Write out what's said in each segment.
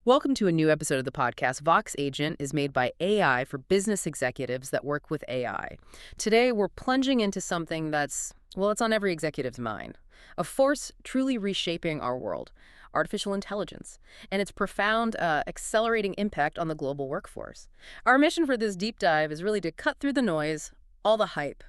Welcome to a new episode of the podcast. Vox Agent is made by AI for business executives that work with AI. Today, we're plunging into something that's, well, it's on every executive's mind. A force truly reshaping our world, artificial intelligence, and its profound, accelerating impact on the global workforce. Our mission for this deep dive is really to cut through the noise, all the hype,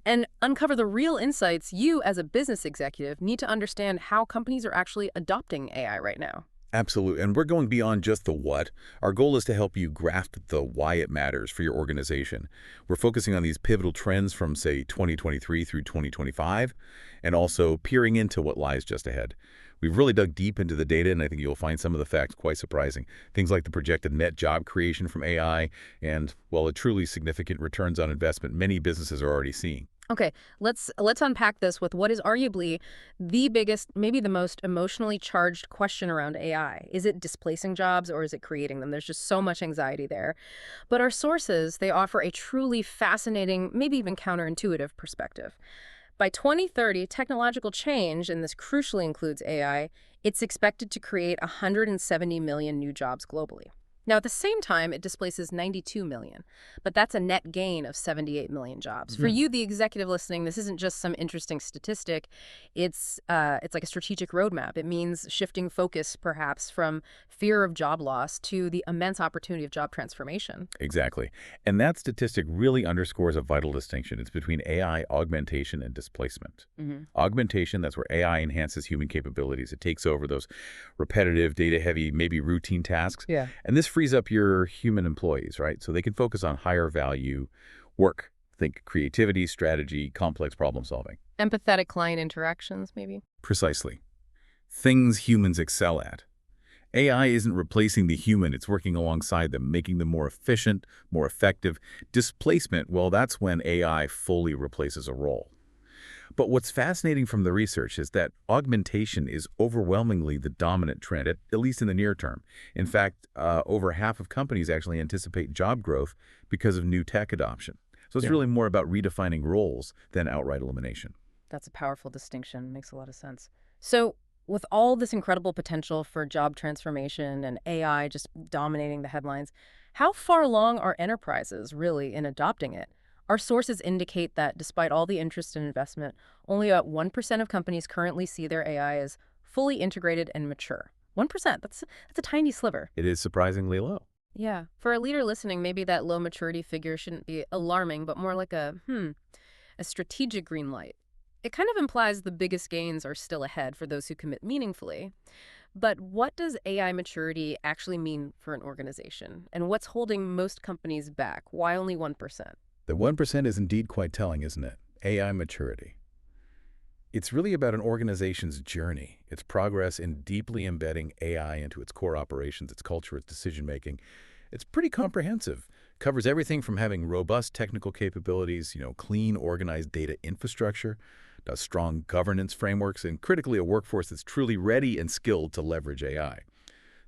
and uncover the real insights you, as a business executive, need to understand how companies are actually adopting AI right now. Absolutely. And we're going beyond just the what. Our goal is to help you grasp the why it matters for your organization. We're focusing on these pivotal trends from, say, 2023 through 2025, and also peering into what lies just ahead. We've really dug deep into the data, and I think you'll find some of the facts quite surprising. Things like the projected net job creation from AI and, well, a truly significant returns on investment many businesses are already seeing. Okay, let's unpack this with what is arguably the biggest, maybe the most emotionally charged question around AI. Is it displacing jobs or is it creating them? There's just so much anxiety there. But our sources, they offer a truly fascinating, maybe even counterintuitive perspective. By 2030, technological change, and this crucially includes AI, it's expected to create 170 million new jobs globally. Now, at the same time, it displaces 92 million, but that's a net gain of 78 million jobs. For you, the executive listening, this isn't just some interesting statistic. It's like a strategic roadmap. It means shifting focus, perhaps, from fear of job loss to the immense opportunity of job transformation. Exactly. And that statistic really underscores a vital distinction. It's between AI augmentation and displacement. Augmentation, that's where AI enhances human capabilities. It takes over those repetitive, data-heavy, maybe routine tasks. Yeah. And this frees up your human employees, right? So they can focus on higher value work. Think creativity, strategy, complex problem solving. Empathetic client interactions, maybe? Precisely. Things humans excel at. AI isn't replacing the human, it's working alongside them, making them more efficient, more effective. Displacement, well, that's when AI fully replaces a role. But what's fascinating from the research is that augmentation is overwhelmingly the dominant trend, at least in the near term. In fact, over half of companies actually anticipate job growth because of new tech adoption. So it's really more about redefining roles than outright elimination. That's a powerful distinction. Makes a lot of sense. So, with all this incredible potential for job transformation and AI just dominating the headlines, how far along are enterprises really in adopting it? Our sources indicate that despite all the interest and investment, only about 1% of companies currently see their AI as fully integrated and mature. 1%, that's a tiny sliver. It is surprisingly low. Yeah. For a leader listening, maybe that low maturity figure shouldn't be alarming, but more like a strategic green light. It kind of implies the biggest gains are still ahead for those who commit meaningfully. But what does AI maturity actually mean for an organization? And what's holding most companies back? Why only 1%? The 1% is indeed quite telling, isn't it? AI maturity. It's really about an organization's journey, its progress in deeply embedding AI into its core operations, its culture, its decision-making. It's pretty comprehensive. Covers everything from having robust technical capabilities, clean, organized data infrastructure, does strong governance frameworks, and critically a workforce that's truly ready and skilled to leverage AI.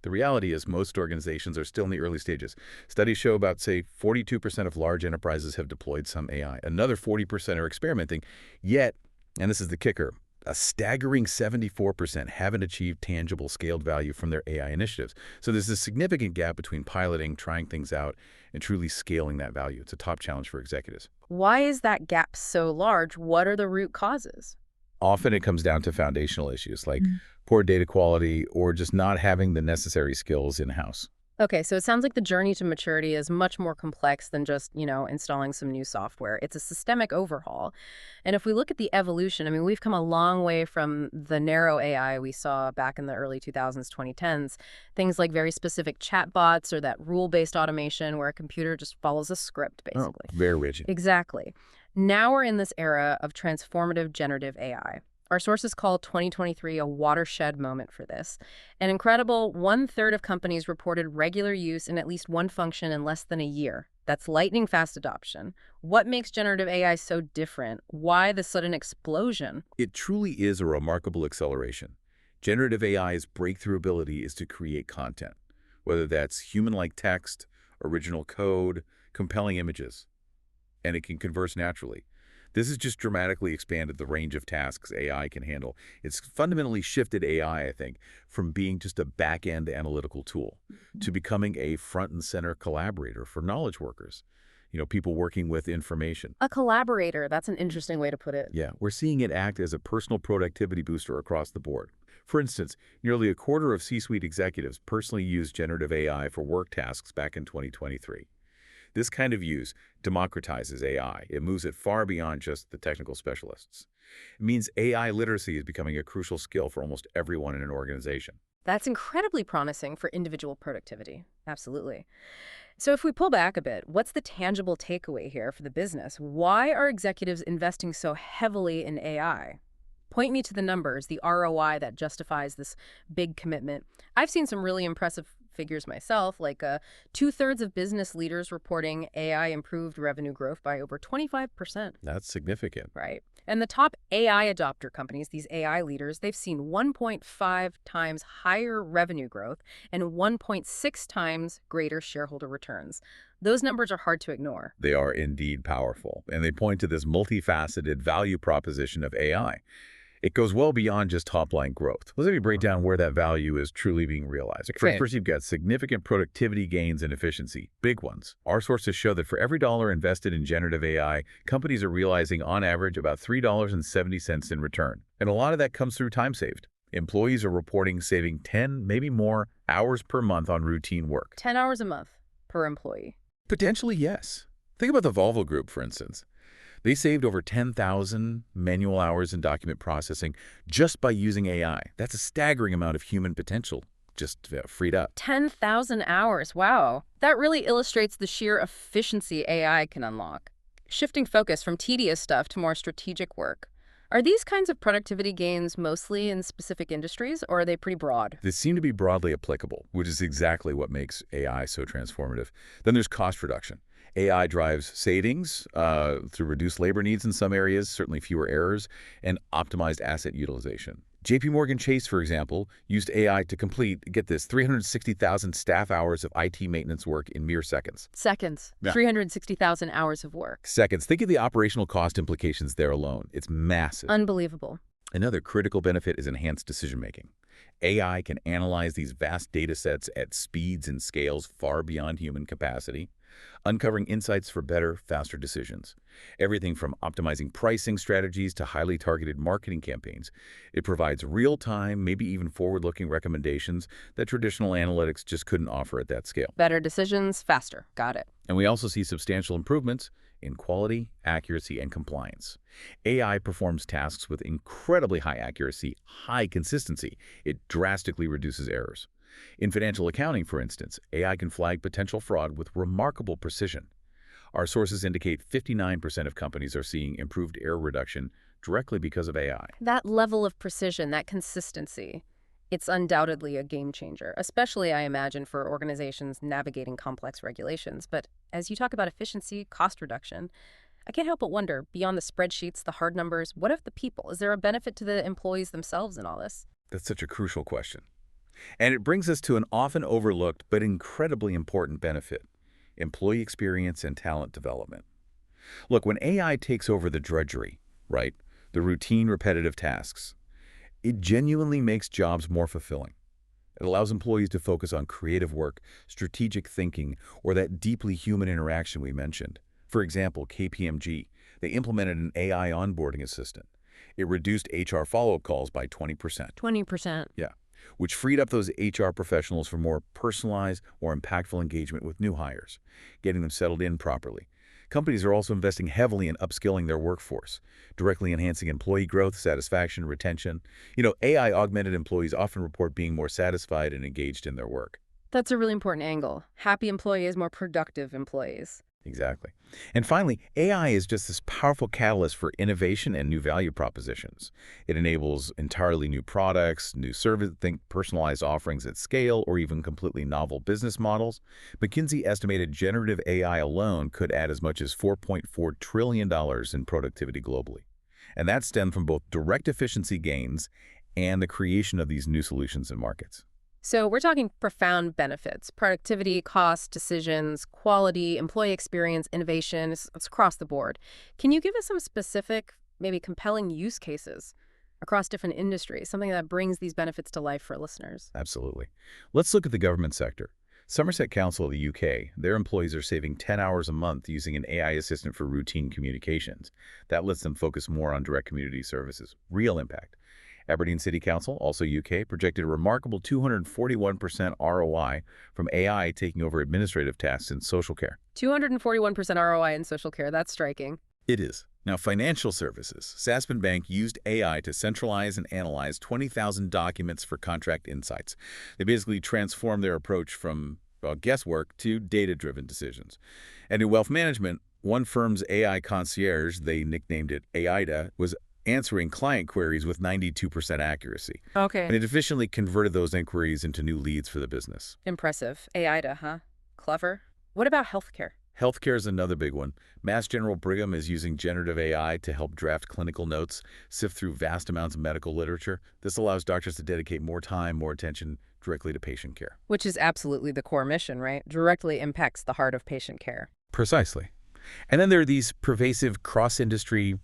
The reality is most organizations are still in the early stages. Studies show about, say, 42% of large enterprises have deployed some AI. Another 40% are experimenting. Yet, and this is the kicker, a staggering 74% haven't achieved tangible scaled value from their AI initiatives. So there's a significant gap between piloting, trying things out, and truly scaling that value. It's a top challenge for executives. Why is that gap so large? What are the root causes? Often it comes down to foundational issues like poor data quality or just not having the necessary skills in-house. Okay, so it sounds like the journey to maturity is much more complex than just, installing some new software. It's a systemic overhaul. And if we look at the evolution, we've come a long way from the narrow AI we saw back in the early 2000s, 2010s. Things like very specific chatbots or that rule-based automation where a computer just follows a script, basically. Very rigid. Exactly. Now we're in this era of transformative generative AI. Our sources call 2023 a watershed moment for this. An incredible 1/3 of companies reported regular use in at least one function in less than a year. That's lightning fast adoption. What makes generative AI so different? Why the sudden explosion? It truly is a remarkable acceleration. Generative AI's breakthrough ability is to create content, whether that's human-like text, original code, compelling images, and it can converse naturally. This has just dramatically expanded the range of tasks AI can handle. It's fundamentally shifted AI, I think, from being just a back-end analytical tool to becoming a front and center collaborator for knowledge workers. People working with information. A collaborator, that's an interesting way to put it. Yeah, we're seeing it act as a personal productivity booster across the board. For instance, nearly a quarter of C-suite executives personally used generative AI for work tasks back in 2023. This kind of use democratizes AI. It moves it far beyond just the technical specialists. It means AI literacy is becoming a crucial skill for almost everyone in an organization. That's incredibly promising for individual productivity. Absolutely. So if we pull back a bit, what's the tangible takeaway here for the business? Why are executives investing so heavily in AI? Point me to the numbers, the ROI that justifies this big commitment. I've seen some really impressive figures myself, like 2/3 of business leaders reporting AI improved revenue growth by over 25%. That's significant. Right. And the top AI adopter companies, these AI leaders, they've seen 1.5 times higher revenue growth and 1.6 times greater shareholder returns. Those numbers are hard to ignore. They are indeed powerful, and they point to this multifaceted value proposition of AI. It goes well beyond just top-line growth. Let me break down where that value is truly being realized. Okay. First, you've got significant productivity gains and efficiency, big ones. Our sources show that for every dollar invested in generative AI, companies are realizing on average about $3.70 in return. And a lot of that comes through time saved. Employees are reporting saving 10, maybe more, hours per month on routine work. 10 hours a month per employee. Potentially, yes. Think about the Volvo Group, for instance. They saved over 10,000 manual hours in document processing just by using AI. That's a staggering amount of human potential just freed up. 10,000 hours. Wow. That really illustrates the sheer efficiency AI can unlock. Shifting focus from tedious stuff to more strategic work. Are these kinds of productivity gains mostly in specific industries, or are they pretty broad? They seem to be broadly applicable, which is exactly what makes AI so transformative. Then there's cost reduction. AI drives savings through reduced labor needs in some areas, certainly fewer errors, and optimized asset utilization. JPMorgan Chase, for example, used AI to complete, get this, 360,000 staff hours of IT maintenance work in mere seconds. Seconds. Yeah. 360,000 hours of work. Seconds. Think of the operational cost implications there alone. It's massive. Unbelievable. Another critical benefit is enhanced decision-making. AI can analyze these vast data sets at speeds and scales far beyond human capacity, uncovering insights for better, faster decisions. Everything from optimizing pricing strategies to highly targeted marketing campaigns. It provides real-time, maybe even forward-looking recommendations that traditional analytics just couldn't offer at that scale. Better decisions, faster. Got it. And we also see substantial improvements in quality, accuracy, and compliance. AI performs tasks with incredibly high accuracy, high consistency. It drastically reduces errors. In financial accounting, for instance, AI can flag potential fraud with remarkable precision. Our sources indicate 59% of companies are seeing improved error reduction directly because of AI. That level of precision, that consistency, it's undoubtedly a game changer, especially, I imagine, for organizations navigating complex regulations. But as you talk about efficiency, cost reduction, I can't help but wonder, beyond the spreadsheets, the hard numbers, what of the people? Is there a benefit to the employees themselves in all this? That's such a crucial question. And it brings us to an often overlooked but incredibly important benefit: employee experience and talent development. Look, when AI takes over the drudgery, right, the routine, repetitive tasks, it genuinely makes jobs more fulfilling. It allows employees to focus on creative work, strategic thinking, or that deeply human interaction we mentioned. For example, KPMG, they implemented an AI onboarding assistant. It reduced HR follow-up calls by 20%. 20%. Yeah, which freed up those HR professionals for more personalized, more impactful engagement with new hires, getting them settled in properly. Companies are also investing heavily in upskilling their workforce, directly enhancing employee growth, satisfaction, retention. AI-augmented employees often report being more satisfied and engaged in their work. That's a really important angle. Happy employees, more productive employees. Exactly. And finally, AI is just this powerful catalyst for innovation and new value propositions. It enables entirely new products, new service, think personalized offerings at scale, or even completely novel business models. McKinsey estimated generative AI alone could add as much as $4.4 trillion in productivity globally. And that stemmed from both direct efficiency gains and the creation of these new solutions and markets. So we're talking profound benefits, productivity, cost, decisions, quality, employee experience, innovation. It's across the board. Can you give us some specific, maybe compelling use cases across different industries, something that brings these benefits to life for listeners? Absolutely. Let's look at the government sector. Somerset Council of the UK, their employees are saving 10 hours a month using an AI assistant for routine communications. That lets them focus more on direct community services. Real impact. Aberdeen City Council, also UK, projected a remarkable 241% ROI from AI taking over administrative tasks in social care. 241% ROI in social care. That's striking. It is. Now, financial services. Saspen Bank used AI to centralize and analyze 20,000 documents for contract insights. They basically transformed their approach from guesswork to data-driven decisions. And in wealth management, one firm's AI concierge, they nicknamed it AIDA, was answering client queries with 92% accuracy. Okay. And it efficiently converted those inquiries into new leads for the business. Impressive. AIDA, huh? Clever. What about healthcare? Healthcare is another big one. Mass General Brigham is using generative AI to help draft clinical notes, sift through vast amounts of medical literature. This allows doctors to dedicate more time, more attention directly to patient care. Which is absolutely the core mission, right? Directly impacts the heart of patient care. Precisely. And then there are these pervasive cross-industry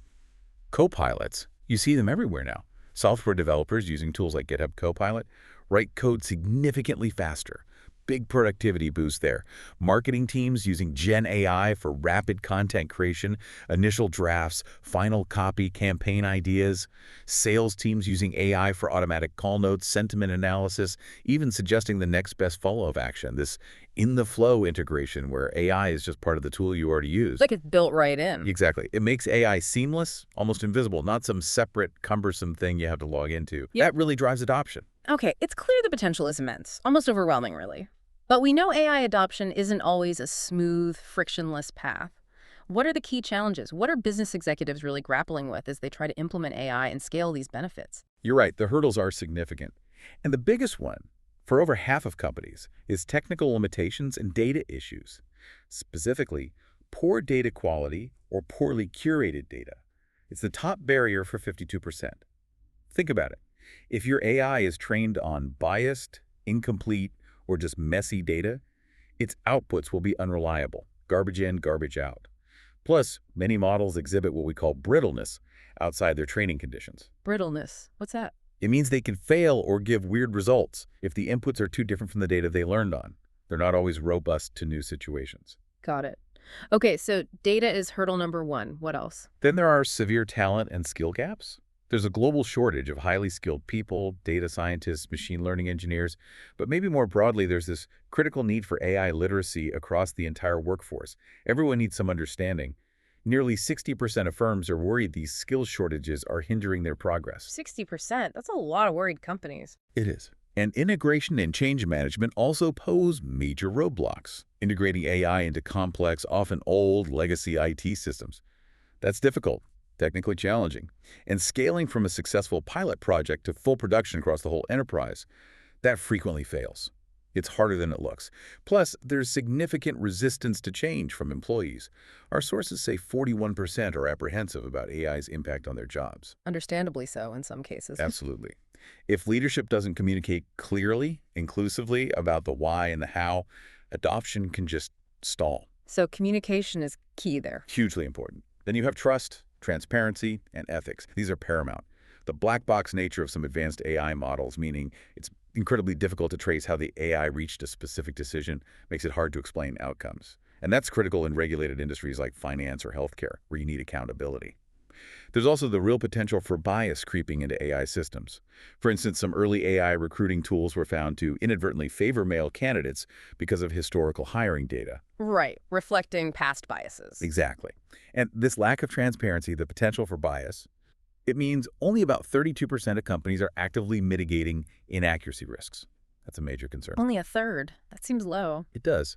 co-pilots. You see them everywhere now. Software developers using tools like GitHub Copilot write code significantly faster. Big productivity boost there. Marketing teams using Gen AI for rapid content creation, initial drafts, final copy, campaign ideas. Sales teams using AI for automatic call notes, sentiment analysis, even suggesting the next best follow-up action. This in-the-flow integration where AI is just part of the tool you already use. Like it's built right in. Exactly. It makes AI seamless, almost invisible, not some separate, cumbersome thing you have to log into. Yep. That really drives adoption. Okay, it's clear the potential is immense, almost overwhelming, really. But we know AI adoption isn't always a smooth, frictionless path. What are the key challenges? What are business executives really grappling with as they try to implement AI and scale these benefits? You're right, the hurdles are significant. And the biggest one, for over half of companies, is technical limitations and data issues. Specifically, poor data quality or poorly curated data. It's the top barrier for 52%. Think about it. If your AI is trained on biased, incomplete, or just messy data, its outputs will be unreliable, garbage in, garbage out. Plus, many models exhibit what we call brittleness outside their training conditions. Brittleness. What's that? It means they can fail or give weird results if the inputs are too different from the data they learned on. They're not always robust to new situations. Got it. Okay, so data is hurdle number one. What else? Then there are severe talent and skill gaps. There's a global shortage of highly skilled people, data scientists, machine learning engineers, but maybe more broadly, there's this critical need for AI literacy across the entire workforce. Everyone needs some understanding. Nearly 60% of firms are worried these skills shortages are hindering their progress. 60%? That's a lot of worried companies. It is. And integration and change management also pose major roadblocks. Integrating AI into complex, often old, legacy IT systems. That's difficult. Technically challenging, and scaling from a successful pilot project to full production across the whole enterprise, that frequently fails. It's harder than it looks. Plus, there's significant resistance to change from employees. Our sources say 41% are apprehensive about AI's impact on their jobs. Understandably so in some cases. Absolutely. If leadership doesn't communicate clearly, inclusively about the why and the how, adoption can just stall. So communication is key there. Hugely important. Then you have trust, transparency, and ethics. These are paramount. The black box nature of some advanced AI models, meaning it's incredibly difficult to trace how the AI reached a specific decision, makes it hard to explain outcomes. And that's critical in regulated industries like finance or healthcare, where you need accountability. There's also the real potential for bias creeping into AI systems. For instance, some early AI recruiting tools were found to inadvertently favor male candidates because of historical hiring data. Right, reflecting past biases. Exactly. And this lack of transparency, the potential for bias, it means only about 32% of companies are actively mitigating inaccuracy risks. That's a major concern. Only a third. That seems low. It does.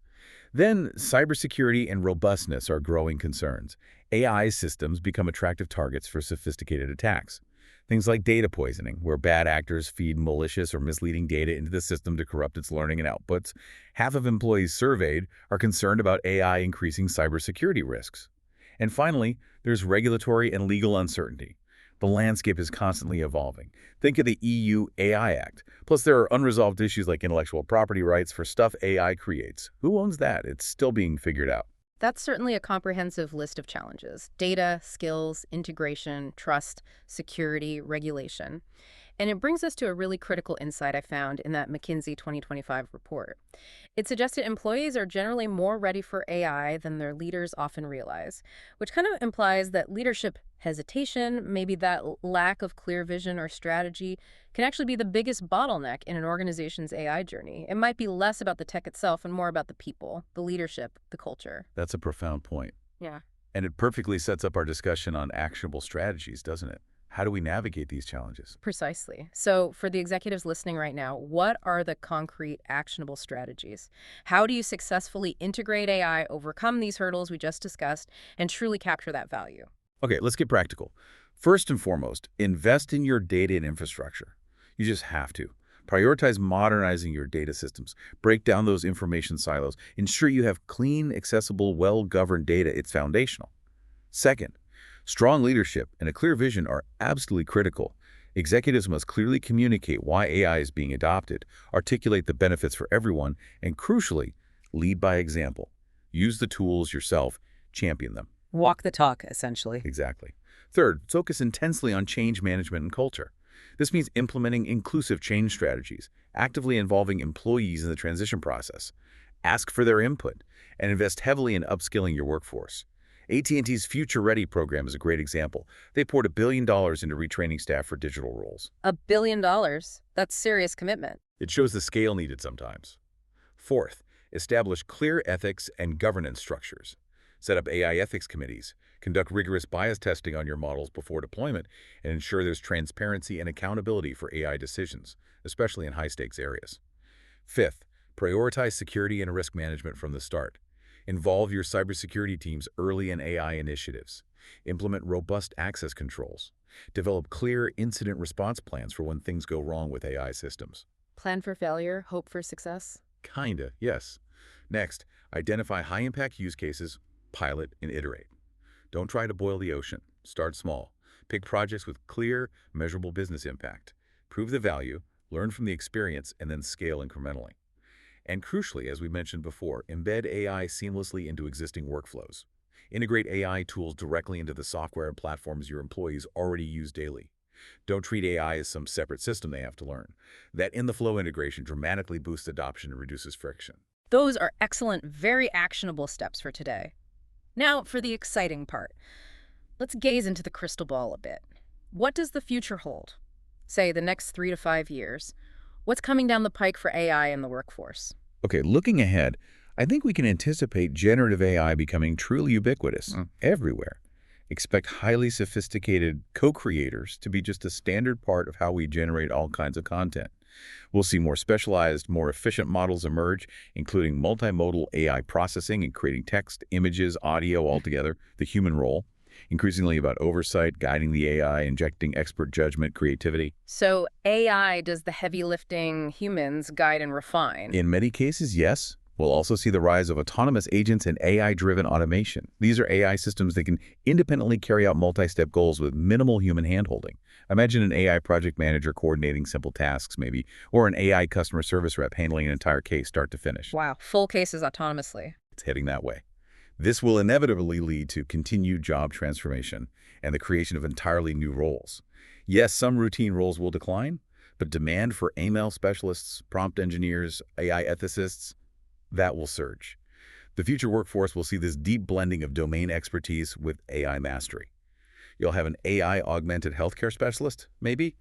Then, cybersecurity and robustness are growing concerns. AI systems become attractive targets for sophisticated attacks. Things like data poisoning, where bad actors feed malicious or misleading data into the system to corrupt its learning and outputs. Half of employees surveyed are concerned about AI increasing cybersecurity risks. And finally, there's regulatory and legal uncertainty. The landscape is constantly evolving. Think of the EU AI Act. Plus, there are unresolved issues like intellectual property rights for stuff AI creates. Who owns that? It's still being figured out. That's certainly a comprehensive list of challenges: data, skills, integration, trust, security, regulation. And it brings us to a really critical insight I found in that McKinsey 2025 report. It suggested employees are generally more ready for AI than their leaders often realize, which kind of implies that leadership hesitation, maybe that lack of clear vision or strategy, can actually be the biggest bottleneck in an organization's AI journey. It might be less about the tech itself and more about the people, the leadership, the culture. That's a profound point. Yeah. And it perfectly sets up our discussion on actionable strategies, doesn't it? How do we navigate these challenges? Precisely. So, for the executives listening right now, what are the concrete, actionable strategies? How do you successfully integrate AI, overcome these hurdles we just discussed, and truly capture that value? Okay, let's get practical. First and foremost, invest in your data and infrastructure. You just have to. Prioritize modernizing your data systems. Break down those information silos. Ensure you have clean, accessible, well-governed data. It's foundational. Second, strong leadership and a clear vision are absolutely critical. Executives must clearly communicate why AI is being adopted, articulate the benefits for everyone, and crucially, lead by example. Use the tools yourself, champion them. Walk the talk, essentially. Exactly. Third, focus intensely on change management and culture. This means implementing inclusive change strategies, actively involving employees in the transition process. Ask for their input, and invest heavily in upskilling your workforce. AT&T's Future Ready program is a great example. They poured $1 billion into retraining staff for digital roles. $1 billion? That's serious commitment. It shows the scale needed sometimes. Fourth, establish clear ethics and governance structures. Set up AI ethics committees, conduct rigorous bias testing on your models before deployment, and ensure there's transparency and accountability for AI decisions, especially in high-stakes areas. Fifth, prioritize security and risk management from the start. Involve your cybersecurity teams early in AI initiatives. Implement robust access controls. Develop clear incident response plans for when things go wrong with AI systems. Plan for failure, hope for success. Kinda, yes. Next, identify high-impact use cases, pilot, and iterate. Don't try to boil the ocean. Start small. Pick projects with clear, measurable business impact. Prove the value, learn from the experience, and then scale incrementally. And crucially, as we mentioned before, embed AI seamlessly into existing workflows. Integrate AI tools directly into the software and platforms your employees already use daily. Don't treat AI as some separate system they have to learn. That in-the-flow integration dramatically boosts adoption and reduces friction. Those are excellent, very actionable steps for today. Now, for the exciting part. Let's gaze into the crystal ball a bit. What does the future hold? Say, the next 3 to 5 years. What's coming down the pike for AI in the workforce? Okay, looking ahead, I think we can anticipate generative AI becoming truly ubiquitous everywhere. Expect highly sophisticated co-creators to be just a standard part of how we generate all kinds of content. We'll see more specialized, more efficient models emerge, including multimodal AI processing and creating text, images, audio all together, the human role, increasingly about oversight, guiding the AI, injecting expert judgment, creativity. So AI does the heavy lifting, humans guide and refine. In many cases, yes. We'll also see the rise of autonomous agents and AI-driven automation. These are AI systems that can independently carry out multi-step goals with minimal human handholding. Imagine an AI project manager coordinating simple tasks, maybe, or an AI customer service rep handling an entire case start to finish. Wow, full cases autonomously. It's heading that way. This will inevitably lead to continued job transformation and the creation of entirely new roles. Yes, some routine roles will decline, but demand for ML specialists, prompt engineers, AI ethicists, that will surge. The future workforce will see this deep blending of domain expertise with AI mastery. You'll have an AI-augmented healthcare specialist, maybe,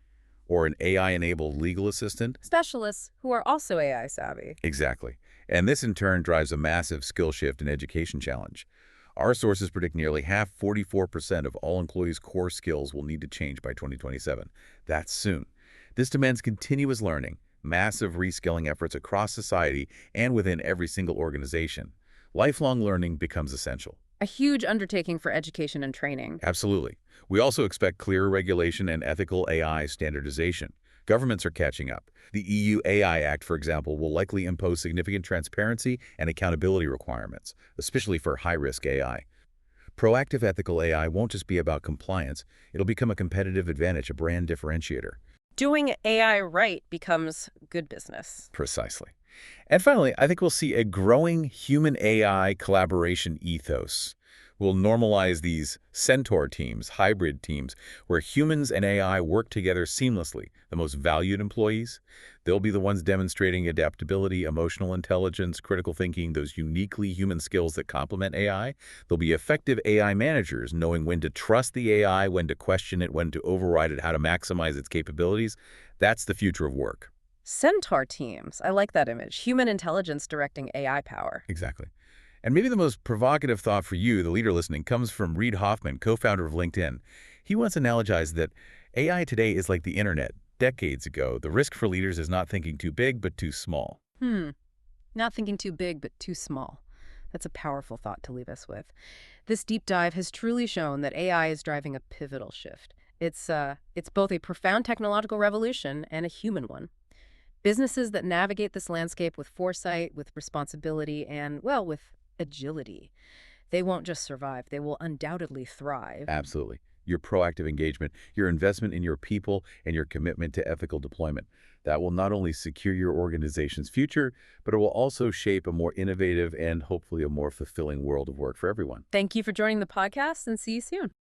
or an AI-enabled legal assistant. Specialists who are also AI savvy. Exactly. And this in turn drives a massive skill shift and education challenge. Our sources predict nearly half, 44% of all employees' core skills will need to change by 2027. That's soon. This demands continuous learning, massive reskilling efforts across society and within every single organization. Lifelong learning becomes essential. A huge undertaking for education and training. Absolutely. We also expect clearer regulation and ethical AI standardization. Governments are catching up. The EU AI Act, for example, will likely impose significant transparency and accountability requirements, especially for high-risk AI. Proactive ethical AI won't just be about compliance. It'll become a competitive advantage, a brand differentiator. Doing AI right becomes good business. Precisely. And finally, I think we'll see a growing human-AI collaboration ethos. We'll normalize these centaur teams, hybrid teams, where humans and AI work together seamlessly. The most valued employees, they'll be the ones demonstrating adaptability, emotional intelligence, critical thinking, those uniquely human skills that complement AI. They'll be effective AI managers, knowing when to trust the AI, when to question it, when to override it, how to maximize its capabilities. That's the future of work. Centaur teams. I like that image. Human intelligence directing AI power. Exactly. And maybe the most provocative thought for you, the leader listening, comes from Reid Hoffman, co-founder of LinkedIn. He once analogized that AI today is like the internet. Decades ago, the risk for leaders is not thinking too big, but too small. Not thinking too big, but too small. That's a powerful thought to leave us with. This deep dive has truly shown that AI is driving a pivotal shift. It's both a profound technological revolution and a human one. Businesses that navigate this landscape with foresight, with responsibility, and, well, with agility, they won't just survive, they will undoubtedly thrive. Absolutely. Your proactive engagement, your investment in your people, and your commitment to ethical deployment. That will not only secure your organization's future, but it will also shape a more innovative and hopefully a more fulfilling world of work for everyone. Thank you for joining the podcast, and see you soon.